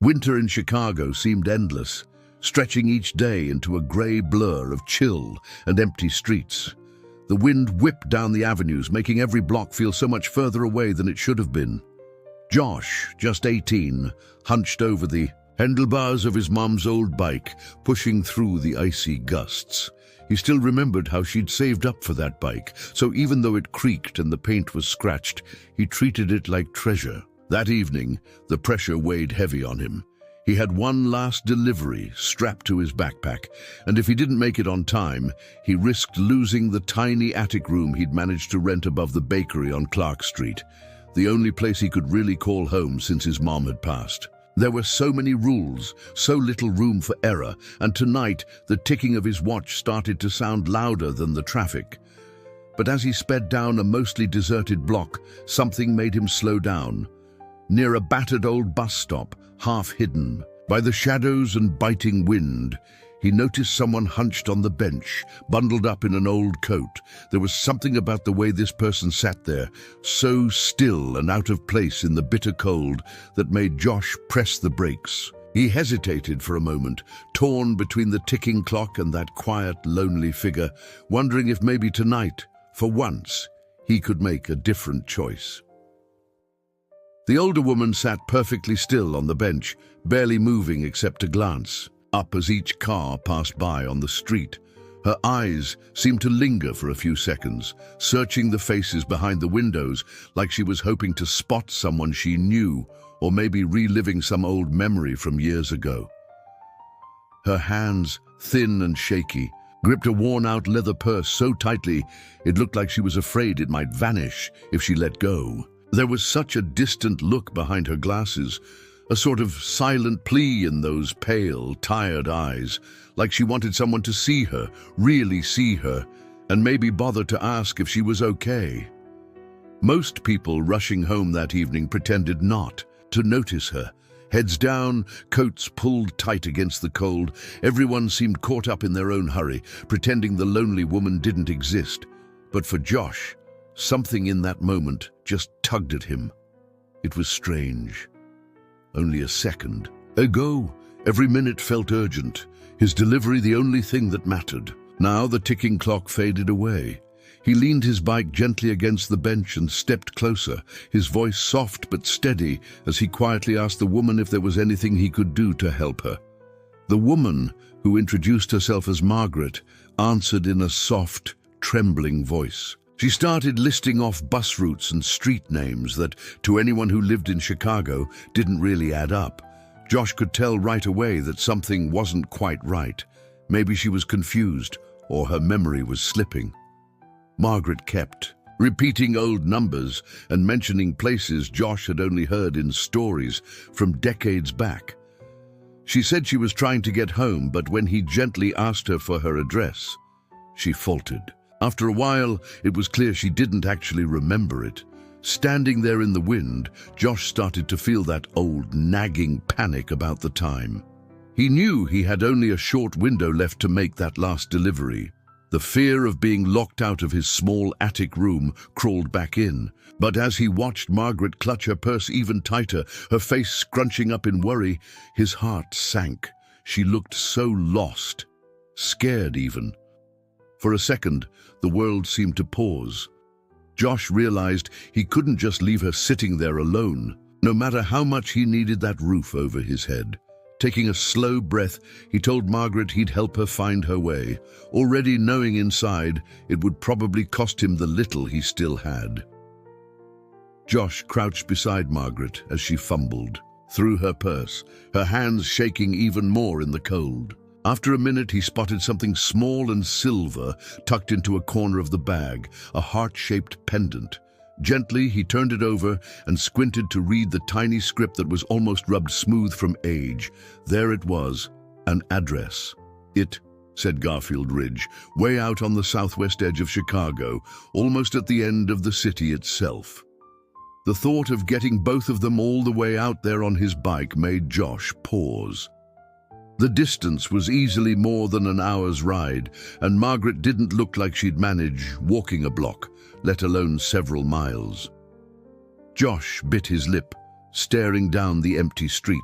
Winter in Chicago seemed endless, stretching each day into a grey blur of chill and empty streets. The wind whipped down the avenues, making every block feel so much further away than it should have been. Josh, just 18, hunched over the handlebars of his mom's old bike, pushing through the icy gusts. He still remembered how she'd saved up for that bike, so even though it creaked and the paint was scratched, he treated it like treasure. That evening, the pressure weighed heavy on him. He had one last delivery strapped to his backpack, and if he didn't make it on time, he risked losing the tiny attic room he'd managed to rent above the bakery on Clark Street, the only place he could really call home since his mom had passed. There were so many rules, so little room for error, and tonight the ticking of his watch started to sound louder than the traffic. But as he sped down a mostly deserted block, something made him slow down. Near a battered old bus stop, half hidden by the shadows and biting wind, he noticed someone hunched on the bench, bundled up in an old coat. There was something about the way this person sat there, so still and out of place in the bitter cold, that made Josh press the brakes. He hesitated for a moment, torn between the ticking clock and that quiet, lonely figure, wondering if maybe tonight, for once, he could make a different choice. The older woman sat perfectly still on the bench, barely moving except to glance up as each car passed by on the street. Her eyes seemed to linger for a few seconds, searching the faces behind the windows like she was hoping to spot someone she knew, or maybe reliving some old memory from years ago. Her hands, thin and shaky, gripped a worn-out leather purse so tightly it looked like she was afraid it might vanish if she let go. There was such a distant look behind her glasses, a sort of silent plea in those pale, tired eyes, like she wanted someone to see her, really see her, and maybe bother to ask if she was okay. Most people rushing home that evening pretended not to notice her. Heads down, coats pulled tight against the cold, everyone seemed caught up in their own hurry, pretending the lonely woman didn't exist. But for Josh, something in that moment just tugged at him. It was strange. Only a second ago, every minute felt urgent, his delivery the only thing that mattered. Now the ticking clock faded away. He leaned his bike gently against the bench and stepped closer, his voice soft but steady as he quietly asked the woman if there was anything he could do to help her. The woman, who introduced herself as Margaret, answered in a soft, trembling voice. She started listing off bus routes and street names that, to anyone who lived in Chicago, didn't really add up. Josh could tell right away that something wasn't quite right. Maybe she was confused, or her memory was slipping. Margaret kept repeating old numbers and mentioning places Josh had only heard in stories from decades back. She said she was trying to get home, but when he gently asked her for her address, she faltered. After a while, it was clear she didn't actually remember it. Standing there in the wind, Josh started to feel that old nagging panic about the time. He knew he had only a short window left to make that last delivery. The fear of being locked out of his small attic room crawled back in. But as he watched Margaret clutch her purse even tighter, her face scrunching up in worry, his heart sank. She looked so lost, scared even. For a second, the world seemed to pause. Josh realized he couldn't just leave her sitting there alone, no matter how much he needed that roof over his head. Taking a slow breath, he told Margaret he'd help her find her way, already knowing inside it would probably cost him the little he still had. Josh crouched beside Margaret as she fumbled through her purse, her hands shaking even more in the cold. After a minute, he spotted something small and silver tucked into a corner of the bag, a heart-shaped pendant. Gently, he turned it over and squinted to read the tiny script that was almost rubbed smooth from age. There it was, an address. It, said Garfield Ridge, way out on the southwest edge of Chicago, almost at the end of the city itself. The thought of getting both of them all the way out there on his bike made Josh pause. The distance was easily more than an hour's ride, and Margaret didn't look like she'd manage walking a block, let alone several miles. Josh bit his lip, staring down the empty street.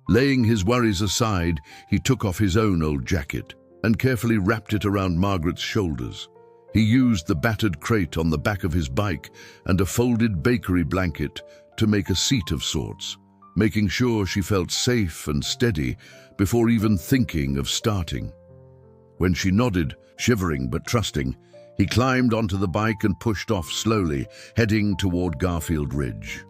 Laying his worries aside, he took off his own old jacket and carefully wrapped it around Margaret's shoulders. He used the battered crate on the back of his bike and a folded bakery blanket to make a seat of sorts, making sure she felt safe and steady before even thinking of starting. When she nodded, shivering but trusting, he climbed onto the bike and pushed off slowly, heading toward Garfield Ridge.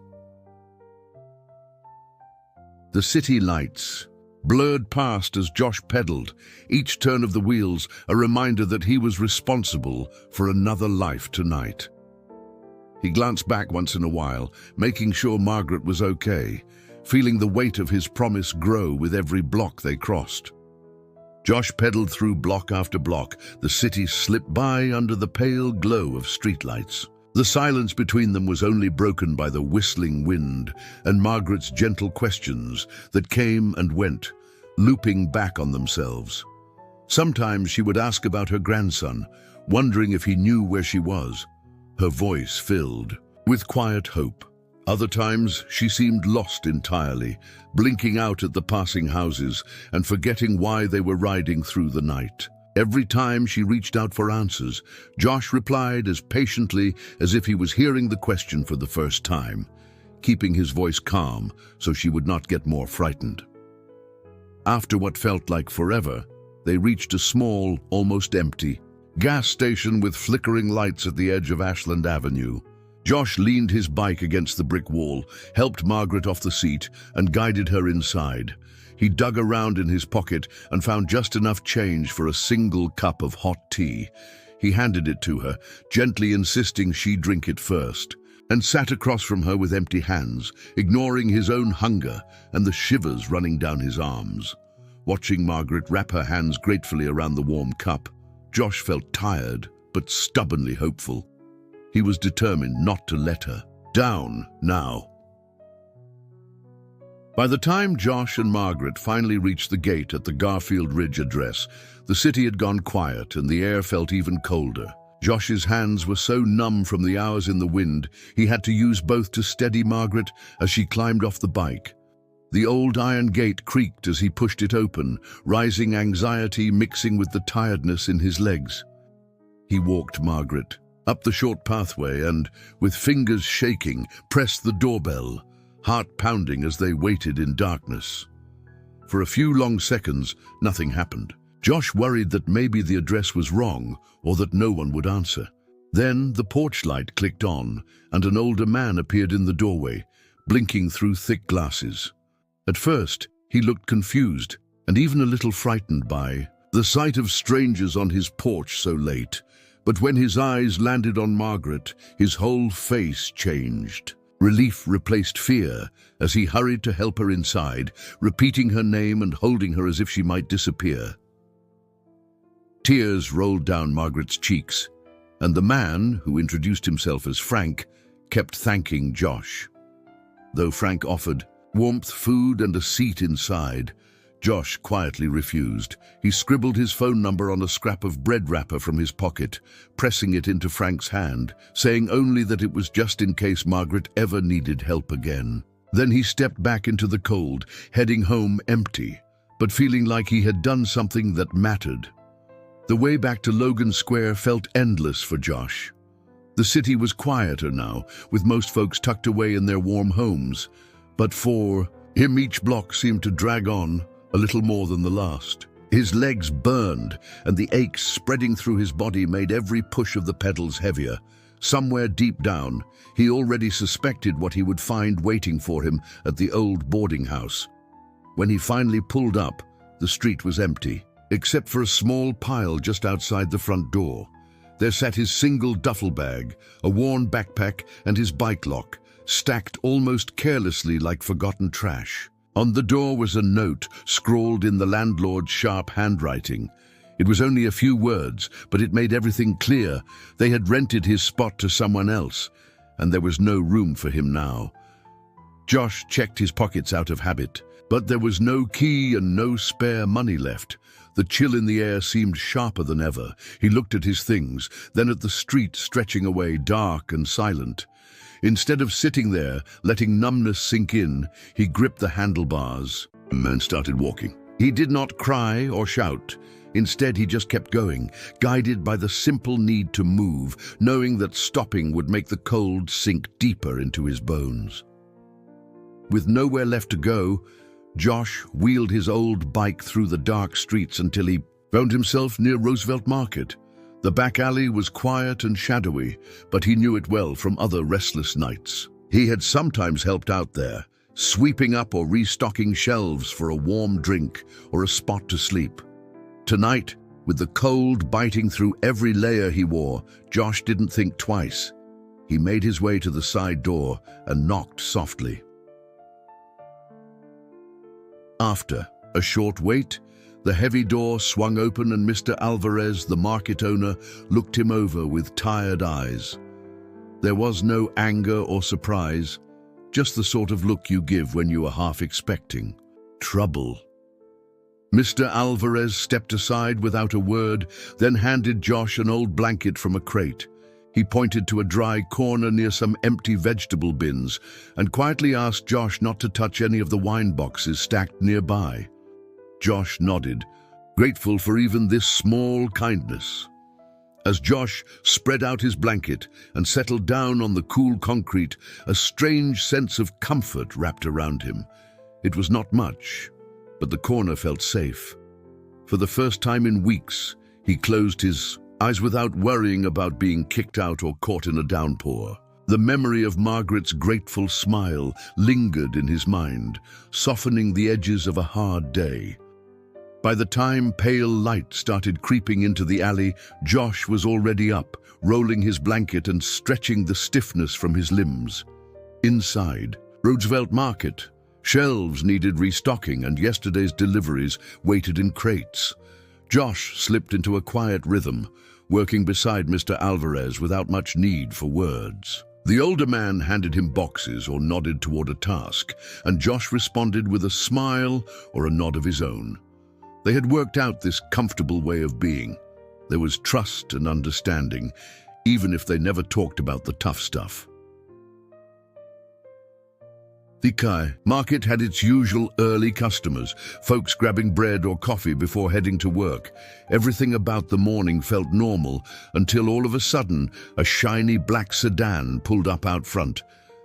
The city lights blurred past as Josh pedaled, each turn of the wheels a reminder that he was responsible for another life tonight. He glanced back once in a while, making sure Margaret was okay, feeling the weight of his promise grow with every block they crossed. Josh pedaled through block after block. The city slipped by under the pale glow of streetlights. The silence between them was only broken by the whistling wind and Margaret's gentle questions that came and went, looping back on themselves. Sometimes she would ask about her grandson, wondering if he knew where she was, her voice filled with quiet hope. Other times she seemed lost entirely, blinking out at the passing houses and forgetting why they were riding through the night. Every time she reached out for answers, Josh replied as patiently as if he was hearing the question for the first time, keeping his voice calm so she would not get more frightened. After what felt like forever, they reached a small, almost empty, gas station with flickering lights at the edge of Ashland Avenue. Josh leaned his bike against the brick wall, helped Margaret off the seat, and guided her inside. He dug around in his pocket and found just enough change for a single cup of hot tea. He handed it to her, gently insisting she drink it first, and sat across from her with empty hands, ignoring his own hunger and the shivers running down his arms. Watching Margaret wrap her hands gratefully around the warm cup, Josh felt tired but stubbornly hopeful. He was determined not to let her down now. By the time Josh and Margaret finally reached the gate at the Garfield Ridge address, the city had gone quiet and the air felt even colder. Josh's hands were so numb from the hours in the wind, he had to use both to steady Margaret as she climbed off the bike. The old iron gate creaked as he pushed it open, rising anxiety mixing with the tiredness in his legs. He walked Margaret up the short pathway and, with fingers shaking, pressed the doorbell, heart pounding as they waited in darkness. For a few long seconds, nothing happened. Josh worried that maybe the address was wrong or that no one would answer. Then the porch light clicked on and an older man appeared in the doorway, blinking through thick glasses. At first, he looked confused and even a little frightened by the sight of strangers on his porch so late. But when his eyes landed on Margaret, his whole face changed. Relief replaced fear as he hurried to help her inside, repeating her name and holding her as if she might disappear. Tears rolled down Margaret's cheeks, and the man, who introduced himself as Frank, kept thanking Josh. Though Frank offered warmth, food, and a seat inside, Josh quietly refused. He scribbled his phone number on a scrap of bread wrapper from his pocket, pressing it into Frank's hand, saying only that it was just in case Margaret ever needed help again. Then he stepped back into the cold, heading home empty, but feeling like he had done something that mattered. The way back to Logan Square felt endless for Josh. The city was quieter now, with most folks tucked away in their warm homes, but for him each block seemed to drag on a little more than the last. His legs burned, and the aches spreading through his body made every push of the pedals heavier. Somewhere deep down, he already suspected what he would find waiting for him at the old boarding house. When he finally pulled up, the street was empty, except for a small pile just outside the front door. There sat his single duffel bag, a worn backpack, and his bike lock, stacked almost carelessly like forgotten trash. On the door was a note scrawled in the landlord's sharp handwriting. It was only a few words, but it made everything clear. They had rented his spot to someone else, and there was no room for him now. Josh checked his pockets out of habit, but there was no key and no spare money left. The chill in the air seemed sharper than ever. He looked at his things, then at the street stretching away, dark and silent. Instead of sitting there, letting numbness sink in, he gripped the handlebars and started walking. He did not cry or shout. Instead, he just kept going, guided by the simple need to move, knowing that stopping would make the cold sink deeper into his bones. With nowhere left to go, Josh wheeled his old bike through the dark streets until he found himself near Roosevelt Market. The back alley was quiet and shadowy, but he knew it well from other restless nights. He had sometimes helped out there, sweeping up or restocking shelves for a warm drink or a spot to sleep. Tonight, with the cold biting through every layer he wore, Josh didn't think twice. He made his way to the side door and knocked softly. After a short wait, the heavy door swung open and Mr. Alvarez, the market owner, looked him over with tired eyes. There was no anger or surprise, just the sort of look you give when you are half expecting trouble. Mr. Alvarez stepped aside without a word, then handed Josh an old blanket from a crate. He pointed to a dry corner near some empty vegetable bins and quietly asked Josh not to touch any of the wine boxes stacked nearby. Josh nodded, grateful for even this small kindness. As Josh spread out his blanket and settled down on the cool concrete, a strange sense of comfort wrapped around him. It was not much, but the corner felt safe. For the first time in weeks, he closed his eyes without worrying about being kicked out or caught in a downpour. The memory of Margaret's grateful smile lingered in his mind, softening the edges of a hard day. By the time pale light started creeping into the alley, Josh was already up, rolling his blanket and stretching the stiffness from his limbs. Inside, Roosevelt Market. Shelves needed restocking and yesterday's deliveries waited in crates. Josh slipped into a quiet rhythm, working beside Mr. Alvarez without much need for words. The older man handed him boxes or nodded toward a task, and Josh responded with a smile or a nod of his own. They had worked out this comfortable way of being. There was trust and understanding, even if they never talked about the tough stuff. The market had its usual early customers, folks grabbing bread or coffee before heading to work. Everything about the morning felt normal until all of a sudden a shiny black sedan pulled up out front.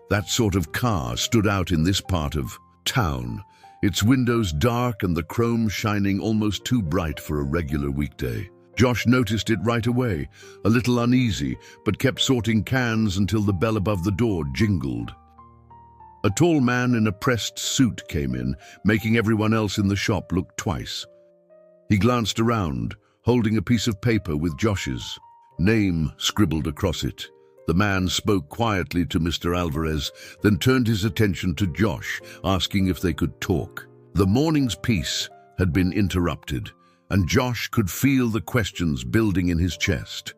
That sort of car stood out in this part of town, its windows dark and the chrome shining almost too bright for a regular weekday. Josh noticed it right away, a little uneasy, but kept sorting cans until the bell above the door jingled. A tall man in a pressed suit came in, making everyone else in the shop look twice. He glanced around, holding a piece of paper with Josh's name scribbled across it. The man spoke quietly to Mr. Alvarez, then turned his attention to Josh, asking if they could talk. The morning's peace had been interrupted, and Josh could feel the questions building in his chest.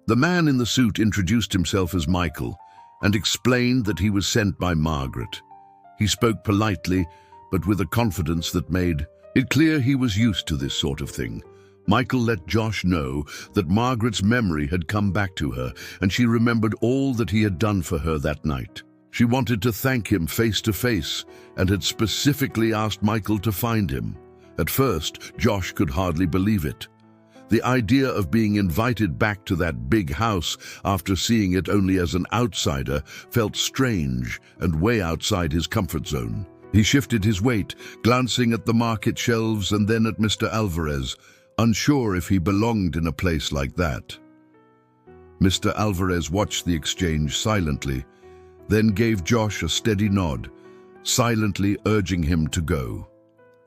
The man in the suit introduced himself as Michael, and explained that he was sent by Margaret. He spoke politely, but with a confidence that made it clear he was used to this sort of thing. Michael let Josh know that Margaret's memory had come back to her, and she remembered all that he had done for her that night. She wanted to thank him face to face, and had specifically asked Michael to find him. At first, Josh could hardly believe it. The idea of being invited back to that big house after seeing it only as an outsider felt strange and way outside his comfort zone. He shifted his weight, glancing at the market shelves and then at Mr. Alvarez, unsure if he belonged in a place like that. Mr. Alvarez watched the exchange silently, then gave Josh a steady nod, silently urging him to go.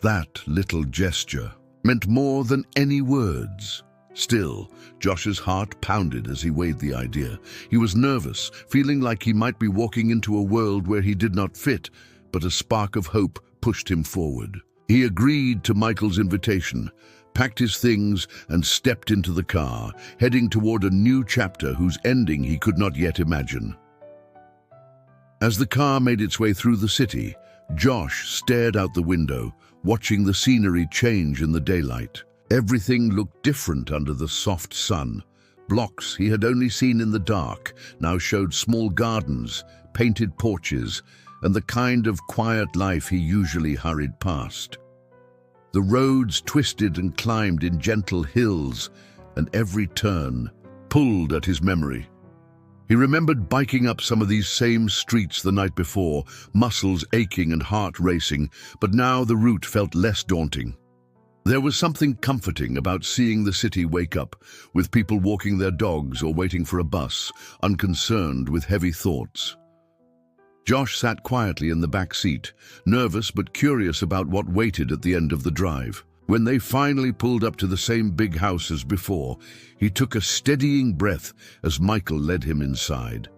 That little gesture meant more than any words. Still, Josh's heart pounded as he weighed the idea. He was nervous, feeling like he might be walking into a world where he did not fit, but a spark of hope pushed him forward. He agreed to Michael's invitation, packed his things, and stepped into the car, heading toward a new chapter whose ending he could not yet imagine. As the car made its way through the city, Josh stared out the window, watching the scenery change in the daylight. Everything looked different under the soft sun. Blocks he had only seen in the dark now showed small gardens, painted porches, and the kind of quiet life he usually hurried past. The roads twisted and climbed in gentle hills, and every turn pulled at his memory. He remembered biking up some of these same streets the night before, muscles aching and heart racing, but now the route felt less daunting. There was something comforting about seeing the city wake up, with people walking their dogs or waiting for a bus, unconcerned with heavy thoughts. Josh sat quietly in the back seat, nervous but curious about what waited at the end of the drive. When they finally pulled up to the same big house as before, he took a steadying breath as Michael led him inside.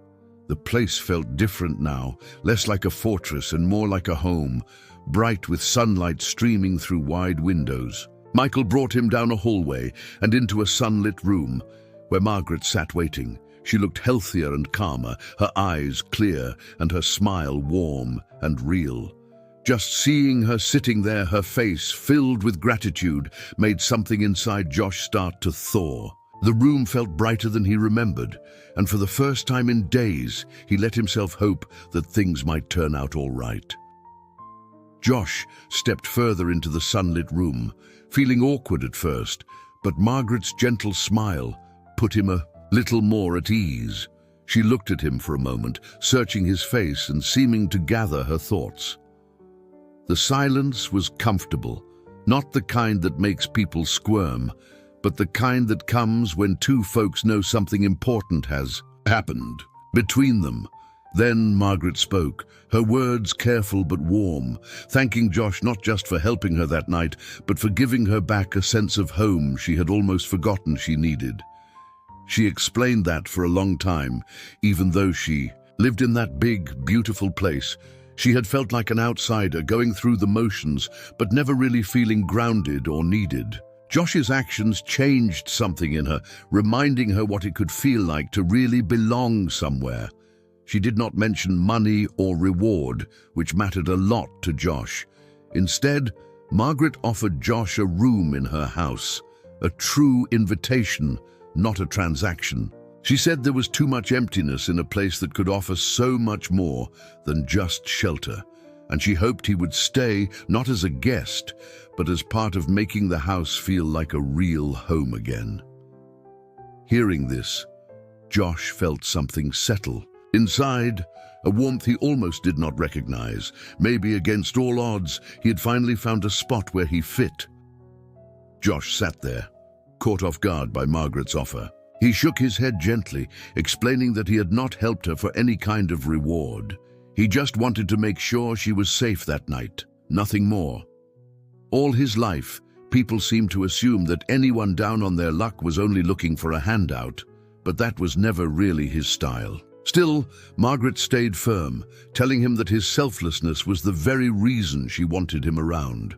The place felt different now, less like a fortress and more like a home, bright with sunlight streaming through wide windows. Michael brought him down a hallway and into a sunlit room, where Margaret sat waiting. She looked healthier and calmer, her eyes clear and her smile warm and real. Just seeing her sitting there, her face filled with gratitude, made something inside Josh start to thaw. The room felt brighter than he remembered, and for the first time in days, he let himself hope that things might turn out all right. Josh stepped further into the sunlit room, feeling awkward at first, but Margaret's gentle smile put him a little more at ease. She looked at him for a moment, searching his face and seeming to gather her thoughts. The silence was comfortable, not the kind that makes people squirm, but the kind that comes when two folks know something important has happened between them. Then Margaret spoke, her words careful but warm, thanking Josh not just for helping her that night, but for giving her back a sense of home she had almost forgotten she needed. She explained that for a long time, even though she lived in that big, beautiful place, she had felt like an outsider going through the motions, but never really feeling grounded or needed. Josh's actions changed something in her, reminding her what it could feel like to really belong somewhere. She did not mention money or reward, which mattered a lot to Josh. Instead, Margaret offered Josh a room in her house, a true invitation, not a transaction. She said there was too much emptiness in a place that could offer so much more than just shelter, and she hoped he would stay not as a guest, but as part of making the house feel like a real home again. Hearing this, Josh felt something settle. Inside, a warmth he almost did not recognize. Maybe against all odds, he had finally found a spot where he fit. Josh sat there, caught off guard by Margaret's offer. He shook his head gently, explaining that he had not helped her for any kind of reward. He just wanted to make sure she was safe that night, nothing more. All his life, people seemed to assume that anyone down on their luck was only looking for a handout, but that was never really his style. Still, Margaret stayed firm, telling him that his selflessness was the very reason she wanted him around.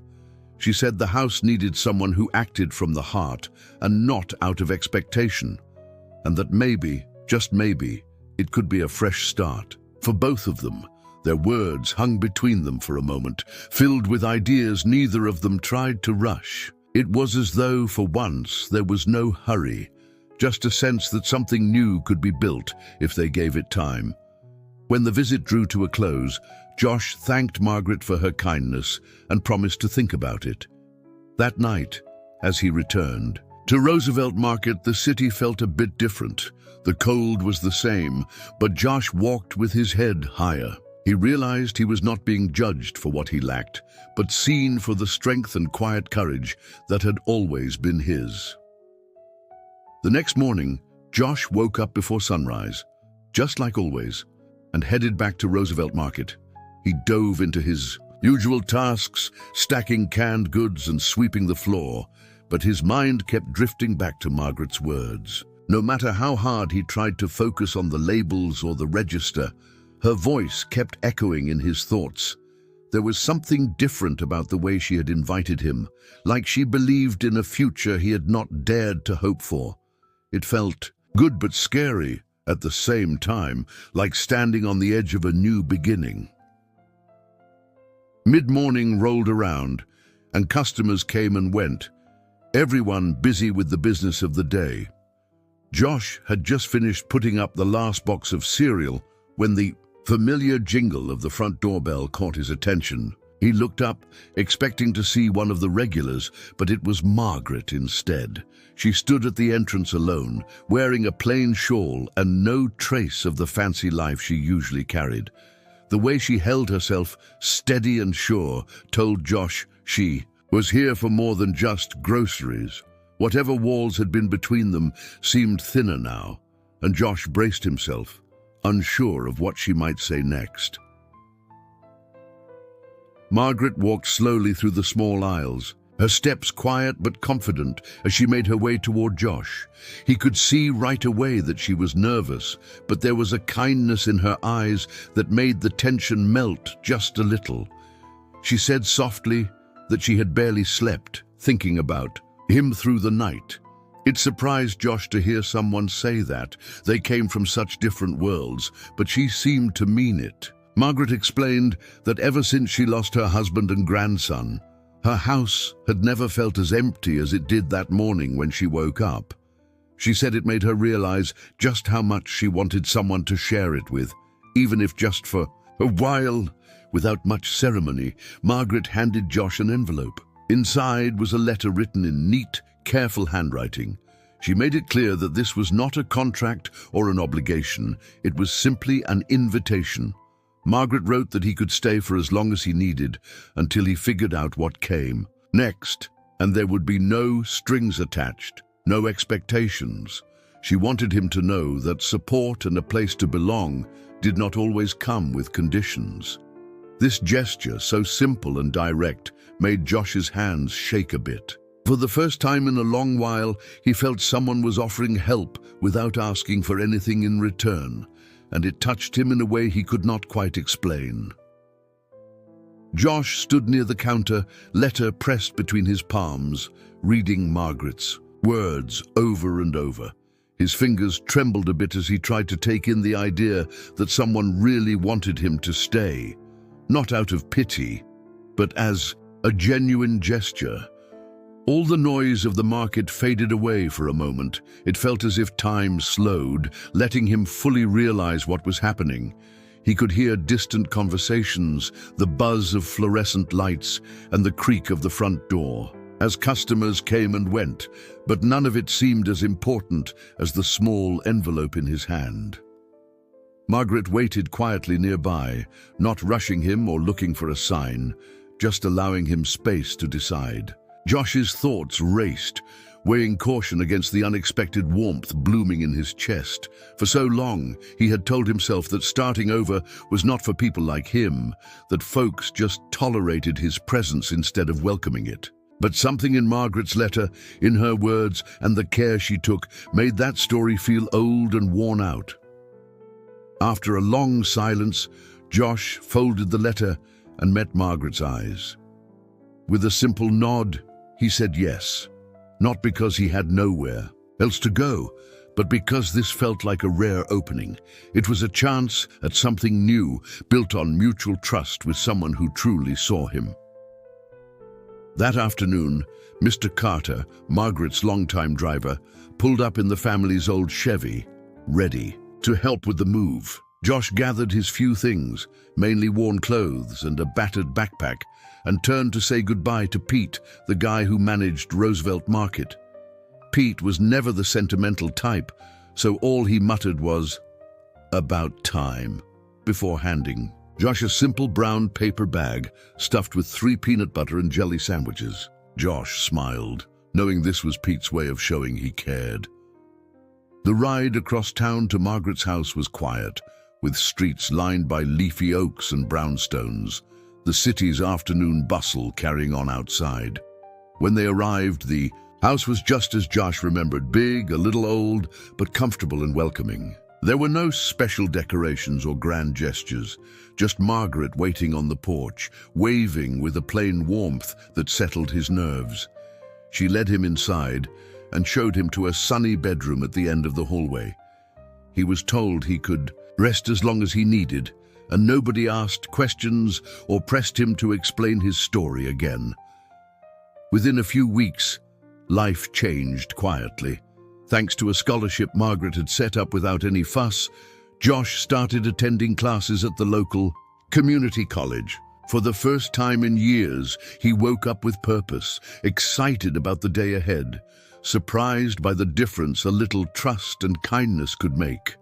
She said the house needed someone who acted from the heart and not out of expectation, and that maybe, just maybe, it could be a fresh start. For both of them, their words hung between them for a moment, filled with ideas neither of them tried to rush. It was as though, for once, there was no hurry, just a sense that something new could be built if they gave it time. When the visit drew to a close, Josh thanked Margaret for her kindness and promised to think about it. That night, as he returned to Roosevelt Market, the city felt a bit different. The cold was the same, but Josh walked with his head higher. He realized he was not being judged for what he lacked, but seen for the strength and quiet courage that had always been his. The next morning, Josh woke up before sunrise, just like always, and headed back to Roosevelt Market. He dove into his usual tasks, stacking canned goods and sweeping the floor, but his mind kept drifting back to Margaret's words. No matter how hard he tried to focus on the labels or the register, her voice kept echoing in his thoughts. There was something different about the way she had invited him, like she believed in a future he had not dared to hope for. It felt good but scary at the same time, like standing on the edge of a new beginning. Mid-morning rolled around, and customers came and went, everyone busy with the business of the day. Josh had just finished putting up the last box of cereal when the familiar jingle of the front doorbell caught his attention. He looked up, expecting to see one of the regulars, but it was Margaret instead. She stood at the entrance alone, wearing a plain shawl and no trace of the fancy life she usually carried. The way she held herself, steady and sure, told Josh she was here for more than just groceries. Whatever walls had been between them seemed thinner now, and Josh braced himself, unsure of what she might say next. Margaret walked slowly through the small aisles, her steps quiet but confident as she made her way toward Josh. He could see right away that she was nervous, but there was a kindness in her eyes that made the tension melt just a little. She said softly that she had barely slept, thinking about him through the night. It surprised Josh to hear someone say that. They came from such different worlds, but she seemed to mean it. Margaret explained that ever since she lost her husband and grandson, her house had never felt as empty as it did that morning when she woke up. She said it made her realize just how much she wanted someone to share it with, even if just for a while. Without much ceremony, Margaret handed Josh an envelope. Inside was a letter written in neat, careful handwriting. She made it clear that this was not a contract or an obligation. It was simply an invitation. Margaret wrote that he could stay for as long as he needed until he figured out what came next, and there would be no strings attached, no expectations. She wanted him to know that support and a place to belong did not always come with conditions. This gesture, so simple and direct, made Josh's hands shake a bit. For the first time in a long while, he felt someone was offering help without asking for anything in return, and it touched him in a way he could not quite explain. Josh stood near the counter, letter pressed between his palms, reading Margaret's words over and over. His fingers trembled a bit as he tried to take in the idea that someone really wanted him to stay, not out of pity, but as a genuine gesture. All the noise of the market faded away for a moment. It felt as if time slowed, letting him fully realize what was happening. He could hear distant conversations, the buzz of fluorescent lights, and the creak of the front door as customers came and went, but none of it seemed as important as the small envelope in his hand. Margaret waited quietly nearby, not rushing him or looking for a sign, just allowing him space to decide. Josh's thoughts raced, weighing caution against the unexpected warmth blooming in his chest. For so long, he had told himself that starting over was not for people like him, that folks just tolerated his presence instead of welcoming it. But something in Margaret's letter, in her words, and the care she took, made that story feel old and worn out. After a long silence, Josh folded the letter and met Margaret's eyes. With a simple nod, he said yes, not because he had nowhere else to go, but because this felt like a rare opening. It was a chance at something new, built on mutual trust with someone who truly saw him. That afternoon, Mr. Carter, Margaret's longtime driver, pulled up in the family's old Chevy, ready to help with the move. Josh gathered his few things, mainly worn clothes and a battered backpack, and turned to say goodbye to Pete, the guy who managed Roosevelt Market. Pete was never the sentimental type, so all he muttered was, "About time," before handing Josh a simple brown paper bag stuffed with 3 peanut butter and jelly sandwiches. Josh smiled, knowing this was Pete's way of showing he cared. The ride across town to Margaret's house was quiet, with streets lined by leafy oaks and brownstones, the city's afternoon bustle carrying on outside. When they arrived, the house was just as Josh remembered, big, a little old, but comfortable and welcoming. There were no special decorations or grand gestures, just Margaret waiting on the porch, waving with a plain warmth that settled his nerves. She led him inside and showed him to a sunny bedroom at the end of the hallway. He was told he could rest as long as he needed, and nobody asked questions or pressed him to explain his story again. Within a few weeks, life changed quietly. Thanks to a scholarship Margaret had set up without any fuss, Josh started attending classes at the local community college. For the first time in years, he woke up with purpose, excited about the day ahead, surprised by the difference a little trust and kindness could make.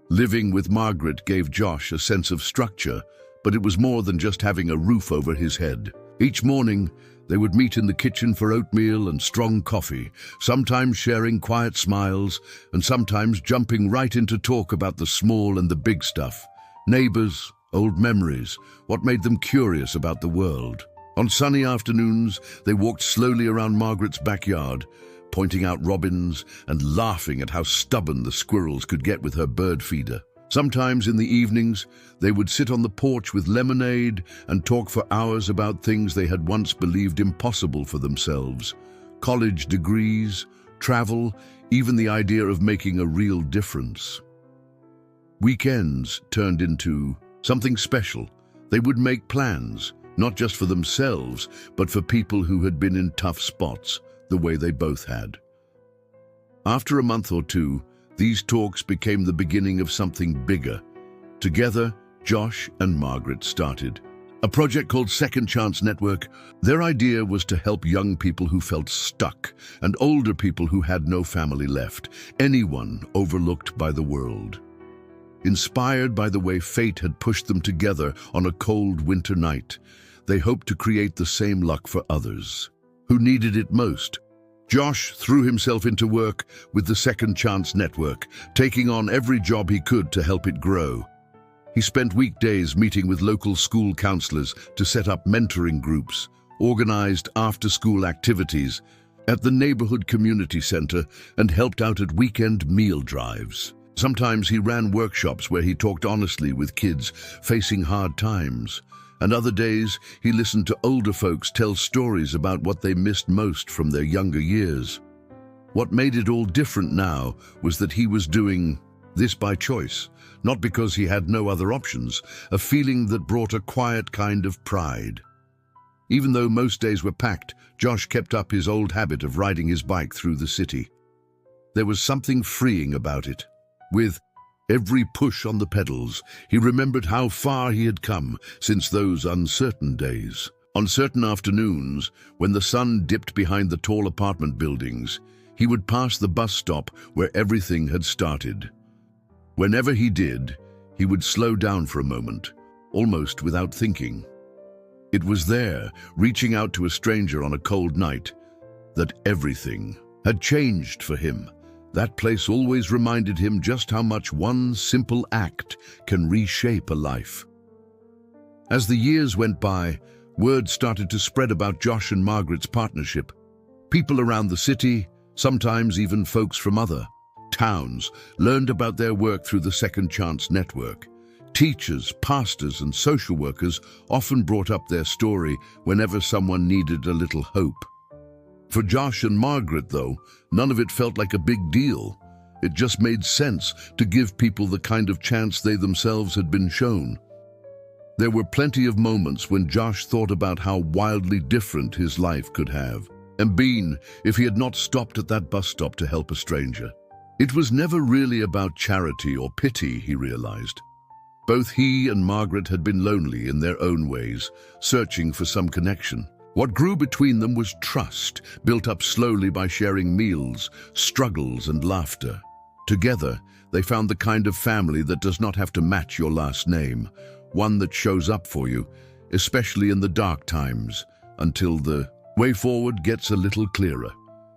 Living with Margaret gave Josh a sense of structure, but it was more than just having a roof over his head. Each morning, they would meet in the kitchen for oatmeal and strong coffee, sometimes sharing quiet smiles and sometimes jumping right into talk about the small and the big stuff. Neighbors, old memories, what made them curious about the world. On sunny afternoons, they walked slowly around Margaret's backyard, pointing out robins and laughing at how stubborn the squirrels could get with her bird feeder. Sometimes in the evenings, they would sit on the porch with lemonade and talk for hours about things they had once believed impossible for themselves. College degrees, travel, even the idea of making a real difference. Weekends turned into something special. They would make plans, not just for themselves, but for people who had been in tough spots, the way they both had. After a month or two, these talks became the beginning of something bigger. Together, Josh and Margaret started a project called Second Chance Network. Their idea was to help young people who felt stuck and older people who had no family left, anyone overlooked by the world. Inspired by the way fate had pushed them together on a cold winter night, they hoped to create the same luck for others who needed it most. Josh threw himself into work with the Second Chance Network, taking on every job he could to help it grow. He spent weekdays meeting with local school counselors to set up mentoring groups, organized after-school activities at the neighborhood community center, and helped out at weekend meal drives. Sometimes he ran workshops where he talked honestly with kids facing hard times, and other days he listened to older folks tell stories about what they missed most from their younger years. What made it all different now was that he was doing this by choice, not because he had no other options, a feeling that brought a quiet kind of pride. Even though most days were packed, Josh kept up his old habit of riding his bike through the city. There was something freeing about it. With every push on the pedals, he remembered how far he had come since those uncertain days. On certain afternoons, when the sun dipped behind the tall apartment buildings, he would pass the bus stop where everything had started. Whenever he did, he would slow down for a moment, almost without thinking. It was there, reaching out to a stranger on a cold night, that everything had changed for him. That place always reminded him just how much one simple act can reshape a life. As the years went by, word started to spread about Josh and Margaret's partnership. People around the city, sometimes even folks from other towns, learned about their work through the Second Chance Network. Teachers, pastors, and social workers often brought up their story whenever someone needed a little hope. For Josh and Margaret, though, none of it felt like a big deal. It just made sense to give people the kind of chance they themselves had been shown. There were plenty of moments when Josh thought about how wildly different his life could have been if he had not stopped at that bus stop to help a stranger. It was never really about charity or pity, he realized. Both he and Margaret had been lonely in their own ways, searching for some connection. What grew between them was trust, built up slowly by sharing meals, struggles, and laughter. Together, they found the kind of family that does not have to match your last name, one that shows up for you, especially in the dark times, until the way forward gets a little clearer.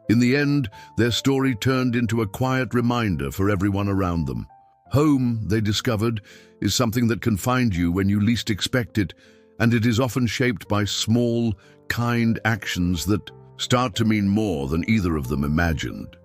In the end, their story turned into a quiet reminder for everyone around them. Home, they discovered, is something that can find you when you least expect it, and it is often shaped by small, kind actions that start to mean more than either of them imagined.